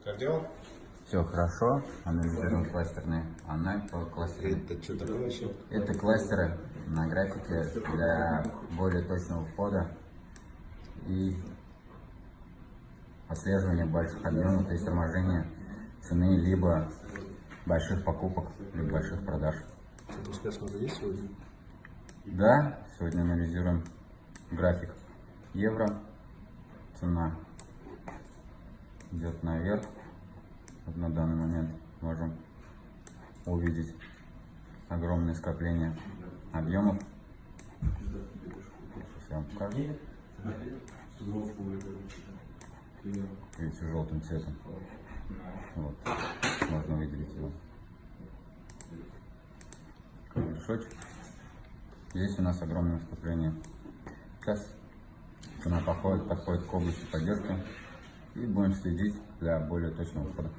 Как дела? Все хорошо. Анализируем кластерные анализ по кластерам. Это что такое вообще? Это кластеры на графике для более точного входа и отслеживания больших объемов, то есть торможения цены либо больших покупок, либо больших продаж. Успешно есть сегодня? Да, сегодня анализируем график евро. Цена идет наверх. Вот на данный момент можем увидеть огромное скопление объемов. Сейчас я вам покажу. Видите, желтым цветом. Вот. Можно выделить его. Мешочек. Здесь у нас огромное скопление. Сейчас цена подходит к области поддержки и будем следить для более точного входа.